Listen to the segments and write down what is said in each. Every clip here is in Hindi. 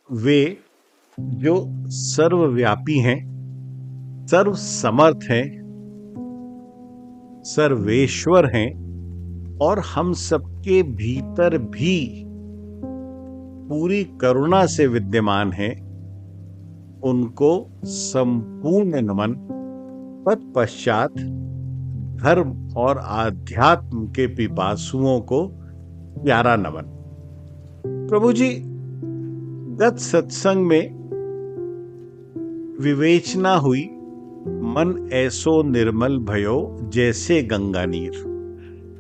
वे जो सर्वव्यापी हैं, सर्व समर्थ हैं, सर्वेश्वर हैं और हम सबके भीतर भी पूरी करुणा से विद्यमान हैं, उनको संपूर्ण नमन। तत्पश्चात धर्म और आध्यात्म के पिपासुओं को प्यारा नमन। प्रभु जी, गत सत्संग में विवेचना हुई, मन ऐसो निर्मल भयो जैसे गंगा नीर।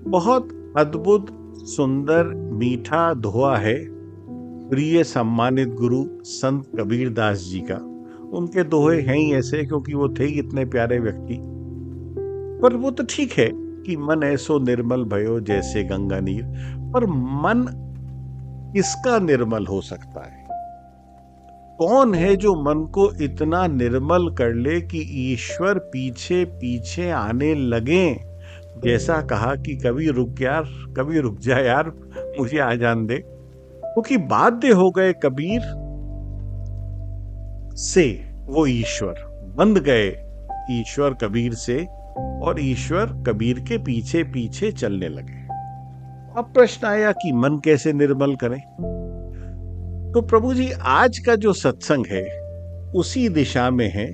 बहुत अद्भुत, सुंदर, मीठा दोहा है प्रिय सम्मानित गुरु संत कबीर दास जी का। उनके दोहे हैं ही ऐसे, क्योंकि वो थे ही इतने प्यारे व्यक्ति। पर वो तो ठीक है कि मन ऐसो निर्मल भयो जैसे गंगा नीर, पर मन किसका निर्मल हो सकता है? कौन है जो मन को इतना निर्मल कर ले कि ईश्वर पीछे पीछे आने लगे? जैसा कहा कि कभी रुक यार, कभी रुक जा यार, मुझे आ जान दे। क्योंकि बाध्य हो गए कबीर से वो ईश्वर, बंध गए ईश्वर कबीर से, और ईश्वर कबीर के पीछे पीछे चलने लगे। अब प्रश्न आया कि मन कैसे निर्मल करें? तो प्रभु जी, आज का जो सत्संग है उसी दिशा में है,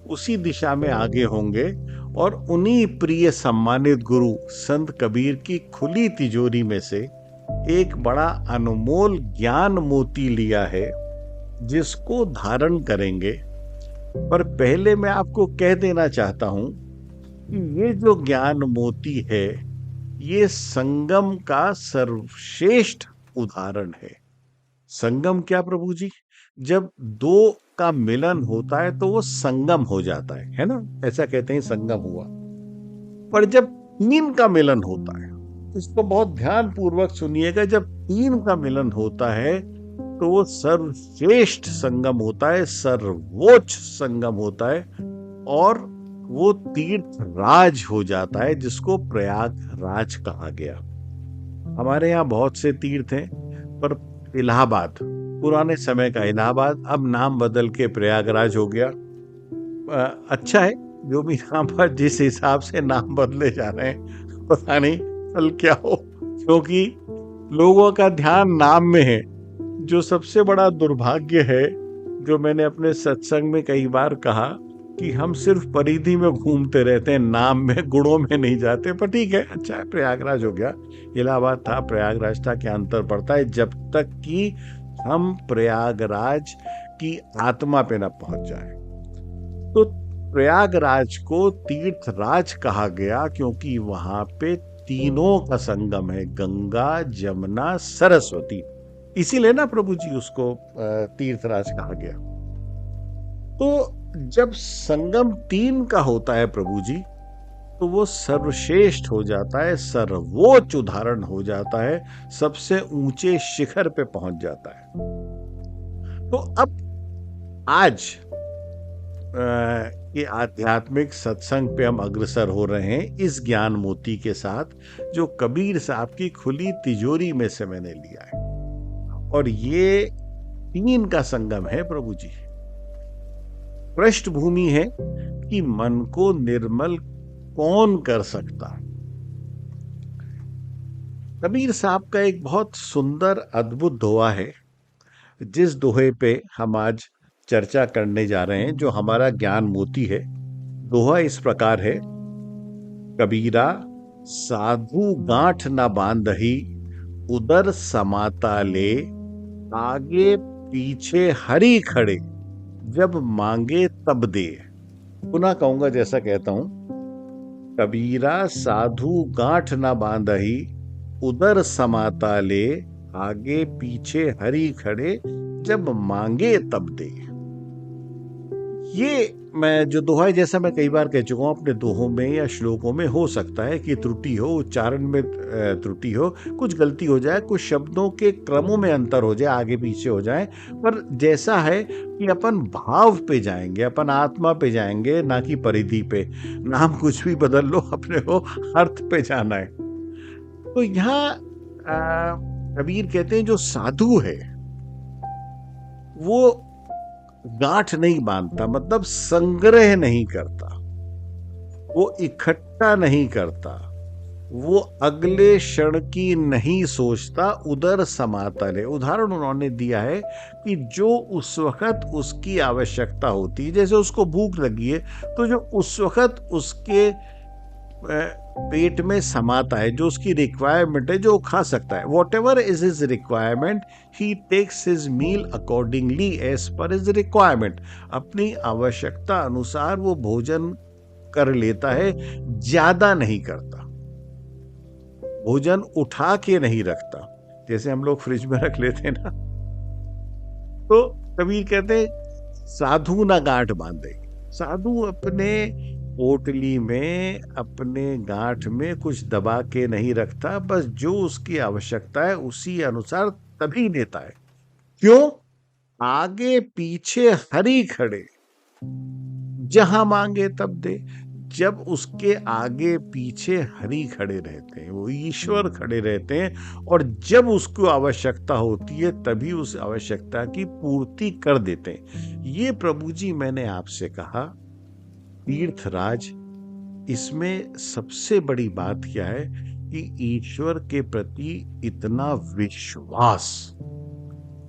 उसी दिशा में आगे होंगे, और उन्हीं प्रिय सम्मानित गुरु संत कबीर की खुली तिजोरी में से एक बड़ा अनमोल ज्ञान मोती लिया है, जिसको धारण करेंगे। पर पहले मैं आपको कह देना चाहता हूं कि ये जो ज्ञान मोती है, ये संगम का सर्वश्रेष्ठ उदाहरण है। संगम क्या प्रभु जी? जब दो का मिलन होता है तो वो संगम हो जाता है ना? ऐसा कहते हैं संगम हुआ। पर जब तीन का मिलन होता है, इसको बहुत ध्यान पूर्वक सुनिएगा, जब तीन का मिलन होता है तो वो सर्वश्रेष्ठ संगम होता है, सर्वोच्च संगम होता है, और वो तीर्थ राज हो जाता है, जिसको प्रयागराज कहा गया। हमारे यहाँ बहुत से तीर्थ हैं, पर इलाहाबाद, पुराने समय का इलाहाबाद, अब नाम बदल के प्रयागराज हो गया। अच्छा है, जो भी नाम पर जिस हिसाब से नाम बदले जा रहे हैं, पता नहीं कल क्या हो, क्योंकि लोगों का ध्यान नाम में है। जो सबसे बड़ा दुर्भाग्य है, जो मैंने अपने सत्संग में कई बार कहा, कि हम सिर्फ परिधि में घूमते रहते हैं, नाम में, गुणों में नहीं जाते। पर ठीक है, अच्छा है, प्रयागराज हो गया। इलाहाबाद था, प्रयागराज था, क्या अंतर पड़ता है, जब तक कि हम प्रयागराज की आत्मा पे न पहुंच जाए। तो प्रयागराज को तीर्थराज कहा गया, क्योंकि वहां पे तीनों का संगम है, गंगा, जमुना, सरस्वती। इसीलिए ना प्रभु जी उसको तीर्थराज कहा गया। तो जब संगम तीन का होता है प्रभु जी, तो वो सर्वश्रेष्ठ हो जाता है, सर्वोच्च उदाहरण हो जाता है, सबसे ऊंचे शिखर पे पहुंच जाता है। तो अब आज ये आध्यात्मिक सत्संग पे हम अग्रसर हो रहे हैं, इस ज्ञान मोती के साथ, जो कबीर साहब की खुली तिजोरी में से मैंने लिया है। और ये तीन का संगम है प्रभु जी। पृष्ठभूमि है कि मन को निर्मल कौन कर सकता है। कबीर साहब का एक बहुत सुंदर, अद्भुत दोहा है, जिस दोहे पे हम आज चर्चा करने जा रहे हैं, जो हमारा ज्ञान मोती है। दोहा इस प्रकार है: कबीरा साधु गांठ न बांधही, उदर समाता ले, आगे पीछे हरि खड़े, जब मांगे तब दे। पुनः कहूंगा, जैसा कहता हूं, कबीरा साधु गांठ न बांधही, उदर समाता ले, आगे पीछे हरि खड़े, जब मांगे तब दे। ये मैं जो दोहा है, जैसा मैं कई बार कह चुका हूं अपने दोहों में या श्लोकों में, हो सकता है कि त्रुटि हो, उच्चारण में त्रुटि हो, कुछ गलती हो जाए, कुछ शब्दों के क्रमों में अंतर हो जाए, आगे पीछे हो जाए, पर जैसा है कि अपन भाव पे जाएंगे, अपन आत्मा पे जाएंगे, ना कि परिधि पे। नाम कुछ भी बदल लो, अपने को अर्थ पे जाना है। तो यहाँ कबीर कहते हैं, जो साधु है वो गांठ नहीं बांधता, मतलब संग्रह नहीं करता, वो इकट्ठा नहीं करता, वो अगले क्षण की नहीं सोचता, उधर समातल है। उदाहरण उन्होंने दिया है कि जो उस वक्त उसकी आवश्यकता होती है, जैसे उसको भूख लगी है तो जो उस वक्त उसके पेट में समाता है, जो उसकी रिक्वायरमेंट है, जो खा सकता है, what ever is his requirement, he takes his meal accordingly as per his requirement. अपनी आवश्यकता अनुसार वो भोजन कर लेता है, ज्यादा नहीं करता। भोजन उठा के नहीं रखता, जैसे हम लोग फ्रिज में रख लेते हैं ना। तो कबीर कहते साधु ना गांठ बांधे। साधु अपने पोटली में, अपने गांठ में कुछ दबा के नहीं रखता, बस जो उसकी आवश्यकता है उसी अनुसार तभी देता है। क्यों? आगे पीछे हरि खड़े, जहां मांगे तब दे। जब उसके आगे पीछे हरि खड़े रहते हैं, वो ईश्वर खड़े रहते हैं, और जब उसको आवश्यकता होती है तभी उस आवश्यकता की पूर्ति कर देते हैं। ये प्रभु जी मैंने आपसे कहा तीर्थराज, इसमें सबसे बड़ी बात क्या है कि ईश्वर के प्रति इतना विश्वास,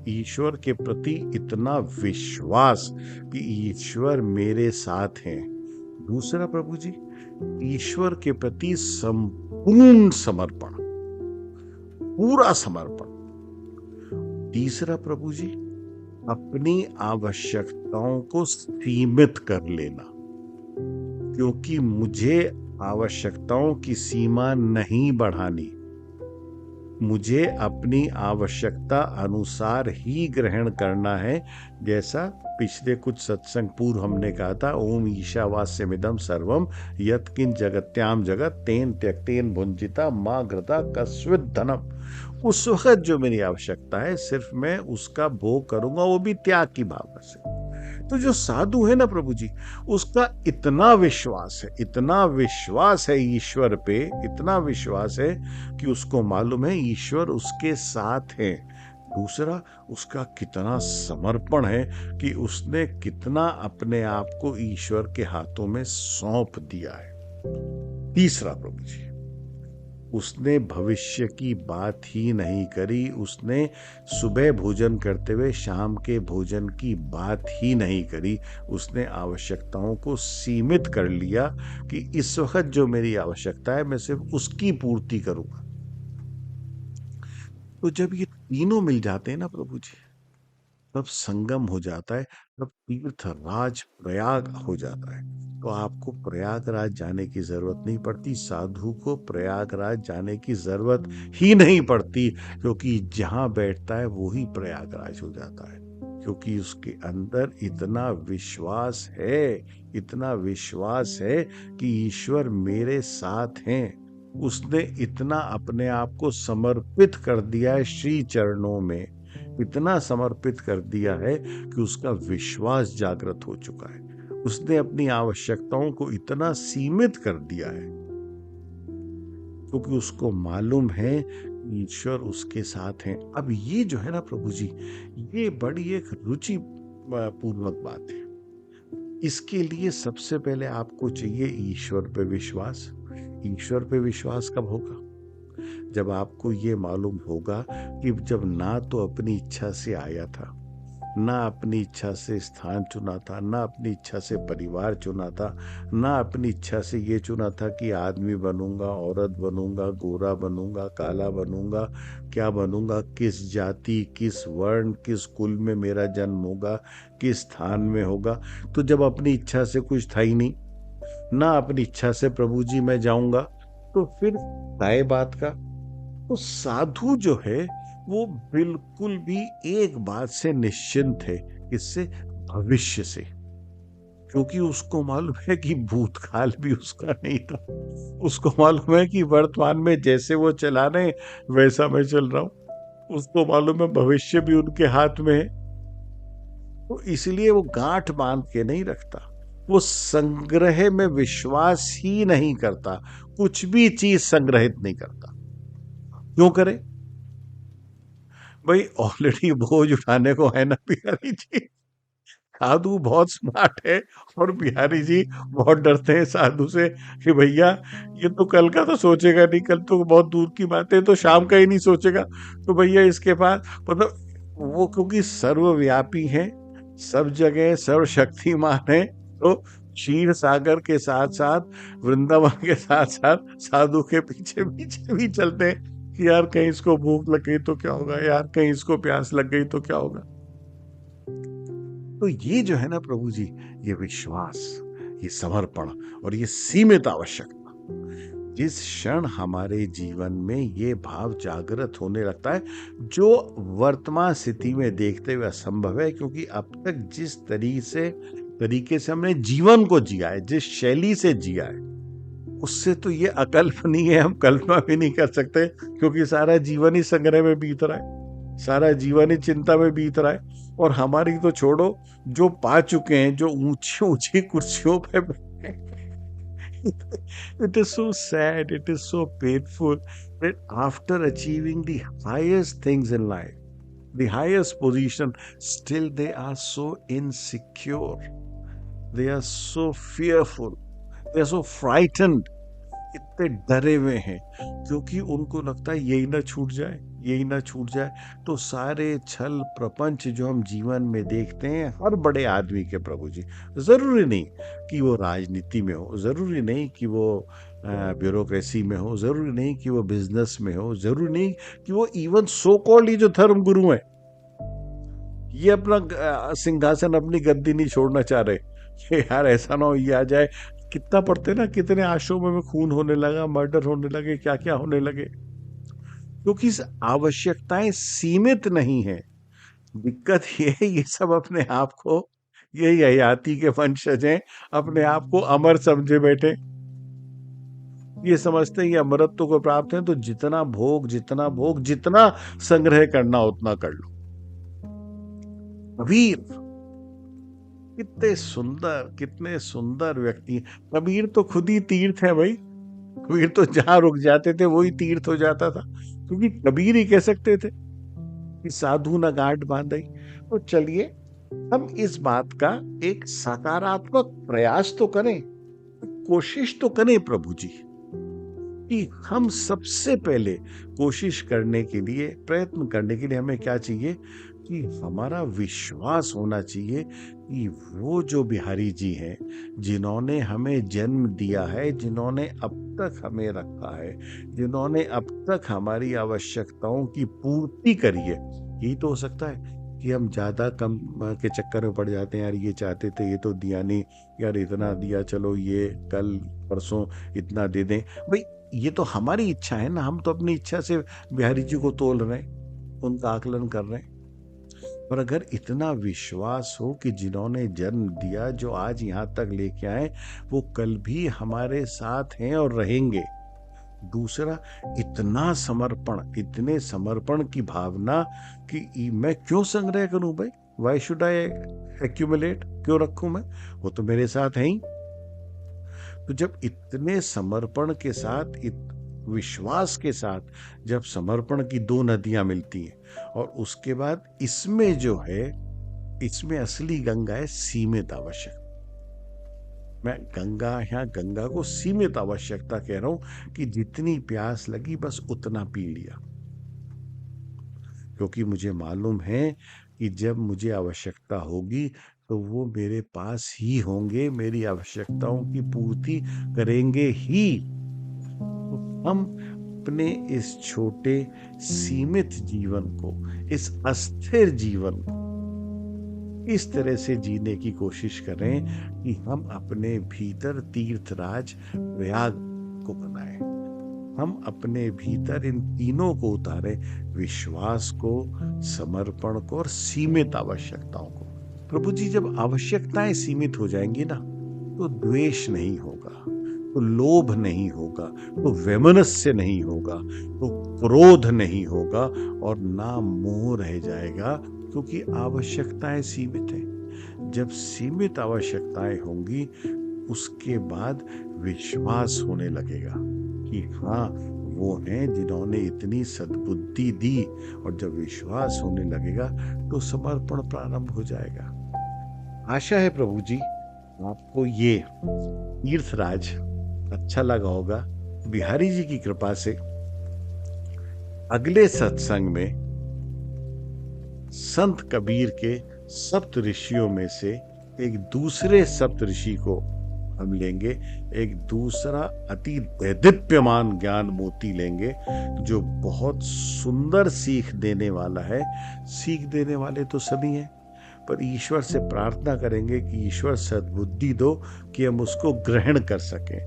ईश्वर के प्रति इतना विश्वास कि ईश्वर मेरे साथ हैं। दूसरा प्रभु जी, ईश्वर के प्रति संपूर्ण समर्पण, पूरा समर्पण। तीसरा प्रभु जी, अपनी आवश्यकताओं को सीमित कर लेना, क्योंकि मुझे आवश्यकताओं की सीमा नहीं बढ़ानी, मुझे अपनी आवश्यकता अनुसार ही ग्रहण करना है। जैसा पिछले कुछ सत्संग पूर्व हमने कहा था, ओम ईशावास्यमिदं सर्वम यत्किंच जगत्याम जगत तेन त्यक्तेन भुंजिता मां घृता कस्वित धनम। उस वक्त जो मेरी आवश्यकता है सिर्फ मैं उसका भोग करूंगा, वो भी त्याग की भावना से। तो जो साधु है ना प्रभु जी, उसका इतना विश्वास है, इतना विश्वास है ईश्वर पे, इतना विश्वास है कि उसको मालूम है ईश्वर उसके साथ है। दूसरा, उसका कितना समर्पण है कि उसने कितना अपने आप को ईश्वर के हाथों में सौंप दिया है। तीसरा प्रभु जी, उसने भविष्य की बात ही नहीं करी, उसने सुबह भोजन करते हुए शाम के भोजन की बात ही नहीं करी। उसने आवश्यकताओं को सीमित कर लिया कि इस वक्त जो मेरी आवश्यकता है मैं सिर्फ उसकी पूर्ति करूंगा। तो जब ये तीनों मिल जाते हैं ना प्रभु जी, तब संगम हो जाता है, तब तीर्थराज प्रयाग हो जाता है। तो आपको प्रयागराज जाने की जरूरत नहीं पड़ती, साधु को प्रयागराज जाने की जरूरत ही नहीं पड़ती, क्योंकि जहां बैठता है वो ही प्रयागराज हो जाता है। क्योंकि उसके अंदर इतना विश्वास है, इतना विश्वास है कि ईश्वर मेरे साथ हैं। उसने इतना अपने आप को समर्पित कर दिया है श्री चरणों में, इतना समर्पित कर दिया है कि उसका विश्वास जागृत हो चुका है। उसने अपनी आवश्यकताओं को इतना सीमित कर दिया है क्योंकि उसको मालूम है ईश्वर उसके साथ हैं। अब ये जो है ना प्रभु जी, ये बड़ी एक रुचि पूर्वक बात है। इसके लिए सबसे पहले आपको चाहिए ईश्वर पे विश्वास। ईश्वर पे विश्वास कब होगा? जब आपको ये मालूम होगा कि जब ना तो अपनी इच्छा से आया था, ना अपनी इच्छा से स्थान चुना था, ना अपनी इच्छा से परिवार चुना था, ना अपनी इच्छा से ये चुना था कि आदमी बनूंगा, औरत बनूंगा, गोरा बनूंगा, काला बनूंगा, क्या बनूंगा, किस जाति, किस वर्ण, किस कुल में मेरा जन्म होगा, किस स्थान में होगा। तो जब अपनी इच्छा से कुछ था ही नहीं, ना अपनी इच्छा से प्रभु जी मैं जाऊंगा, तो फिर काय बात का। तो साधु जो है वो बिल्कुल भी एक बात से निश्चिंत है, इससे भविष्य से, क्योंकि उसको मालूम है कि भूतकाल भी उसका नहीं था। उसको मालूम है कि वर्तमान में जैसे वो चला रहे वैसा मैं चल रहा हूं। उसको मालूम है भविष्य भी उनके हाथ में है। तो इसलिए वो गांठ बांध के नहीं रखता, वो संग्रह में विश्वास ही नहीं करता, कुछ भी चीज संग्रहित नहीं करता। क्यों करे? भाई ऑलरेडी बोझ उठाने को है ना बिहारी जी। साधु बहुत स्मार्ट है और बिहारी जी बहुत डरते हैं साधु से कि भैया ये तो कल का तो सोचेगा नहीं, कल तो बहुत दूर की बात है, तो शाम का ही नहीं सोचेगा। तो भैया इसके पास मतलब वो क्योंकि सर्वव्यापी है, सब जगह सर्वशक्तिमान है, तो क्षीर सागर के साथ साथ वृंदावन के साथ साथ साधु के पीछे पीछे भी चलते हैं कि यार कहीं इसको भूख लग गई तो क्या होगा, यार कहीं इसको प्यास लग गई तो क्या होगा। तो ये जो है ना प्रभु जी, ये विश्वास, ये समर्पण और ये सीमित आवश्यकता, जिस क्षण हमारे जीवन में ये भाव जागृत होने लगता है, जो वर्तमान स्थिति में देखते हुए असंभव है, क्योंकि अब तक जिस तरीके से हमने जीवन को जिया है, जिस शैली से जिया है, उससे तो ये अकल्पनीय है, हम कल्पना भी नहीं कर सकते, क्योंकि सारा जीवन ही संग्रह में बीत रहा है, सारा जीवन ही चिंता में बीत रहा है। और हमारी तो छोड़ो, जो पा चुके हैं, जो ऊंची ऊंची कुर्सियों पे it is so sad, it is so painful that after achieving the highest things in life, the highest position, still they are so insecure, they are so fearful, they are so frightened, इतने डरे हुए हैं, क्योंकि उनको लगता है यही ना छूट जाए, यही ना छूट जाए। तो सारे छल प्रपंच जो हम जीवन में देखते हैं हर बड़े आदमी के प्रभु जी, जरूरी नहीं कि वो राजनीति में हो, जरूरी नहीं कि वो ब्यूरोक्रेसी में हो, जरूरी नहीं कि वो बिजनेस में हो, जरूरी नहीं कि वो इवन सो कॉल्ड ये जो धर्म गुरु हैं, ये अपना सिंहासन, अपनी गद्दी नहीं छोड़ना चाह रहे कि यार ऐसा ना हो ये आ जाए। कितना पढ़ते ना, कितने आश्रमों में खून होने लगा, मर्डर होने लगे, क्या क्या होने लगे, क्योंकि आवश्यकताएं सीमित नहीं है। दिक्कत ये है, ये सब अपने आप को, ये हयाती के वंशज हैं, अपने आप को अमर समझे बैठे, ये समझते हैं ये अमरत्व को प्राप्त है, तो जितना भोग जितना भोग, जितना संग्रह करना उतना कर लो। कबीर कितने सुंदर व्यक्ति हैं। कबीर तो खुद ही तीर्थ है भाई, कबीर तो जहां रुक जाते थे वही तीर्थ हो जाता था, क्योंकि कबीर ही कह सकते थे कि साधु न गांठ बांधई। तो चलिए हम इस बात का एक सकारात्मक प्रयास तो करें, कोशिश तो करें प्रभु जी, कि हम सबसे पहले कोशिश करने के लिए, प्रयत्न करने के लिए हमें क्या चाहिए कि हमारा विश्वास होना चाहिए कि वो जो बिहारी जी हैं, जिन्होंने हमें जन्म दिया है, जिन्होंने अब तक हमें रखा है, जिन्होंने अब तक हमारी आवश्यकताओं की पूर्ति करी है। यही तो हो सकता है कि हम ज्यादा कम के चक्कर में पड़ जाते हैं, यार ये चाहते थे ये तो दिया नहीं, यार इतना दिया, चलो ये कल परसों इतना दे दें। भाई ये तो हमारी इच्छा है ना, हम तो अपनी इच्छा से बिहारी जी को तोल रहे हैं, उनका आकलन कर रहे हैं। और अगर इतना विश्वास हो कि जिन्होंने जन्म दिया, जो आज यहाँ तक लेके आए, वो कल भी हमारे साथ हैं और रहेंगे। दूसरा, इतना समर्पण, इतने समर्पण की भावना कि मैं क्यों संग्रह करूं भाई, वाई शुड आई एक्यूमुलेट, क्यों रखूं मैं, वो तो मेरे साथ है ही। तो जब इतने समर्पण के साथ, विश्वास के साथ जब समर्पण की दो नदियां मिलती हैं, और उसके बाद इसमें जो है, इसमें असली गंगा है सीमित आवश्यकता। मैं गंगा को सीमित आवश्यकता कह रहा हूं कि जितनी प्यास लगी बस उतना पी लिया, क्योंकि मुझे मालूम है कि जब मुझे आवश्यकता होगी तो वो मेरे पास ही होंगे, मेरी आवश्यकताओं की पूर्ति करेंगे ही। हम अपने इस छोटे सीमित जीवन को, इस अस्थिर जीवन को इस तरह से जीने की कोशिश करें कि हम अपने भीतर तीर्थराज प्रयाग को बनाएं, हम अपने भीतर इन तीनों को उतारें, विश्वास को, समर्पण को और सीमित आवश्यकताओं को। प्रभु जी, जब आवश्यकताएं सीमित हो जाएंगी ना, तो द्वेष नहीं होगा, तो लोभ नहीं होगा, तो वैमनस्य नहीं होगा, तो क्रोध नहीं होगा, और ना मोह रह जाएगा, क्योंकि आवश्यकताएं सीमित हैं। जब सीमित आवश्यकताएं होंगी, उसके बाद विश्वास होने लगेगा कि हाँ, वो हैं जिन्होंने इतनी सद्बुद्धि दी, और जब विश्वास होने लगेगा तो समर्पण प्रारंभ हो जाएगा। आशा है प्रभु जी आपको ये तीर्थराज अच्छा लगा होगा। बिहारी जी की कृपा से अगले सत्संग में संत कबीर के सप्त ऋषियों में से एक दूसरे सप्त ऋषि को हम लेंगे, एक दूसरा अति दैदीप्यमान ज्ञान मोती लेंगे जो बहुत सुंदर सीख देने वाला है। सीख देने वाले तो सभी हैं, पर ईश्वर से प्रार्थना करेंगे कि ईश्वर सद्बुद्धि दो कि हम उसको ग्रहण कर सकें,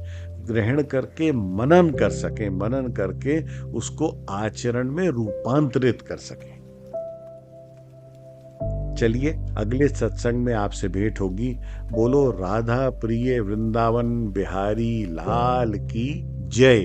ग्रहण करके मनन कर सकें, मनन करके उसको आचरण में रूपांतरित कर सकें। चलिए अगले सत्संग में आपसे भेंट होगी। बोलो राधा प्रिय वृंदावन बिहारी लाल की जय।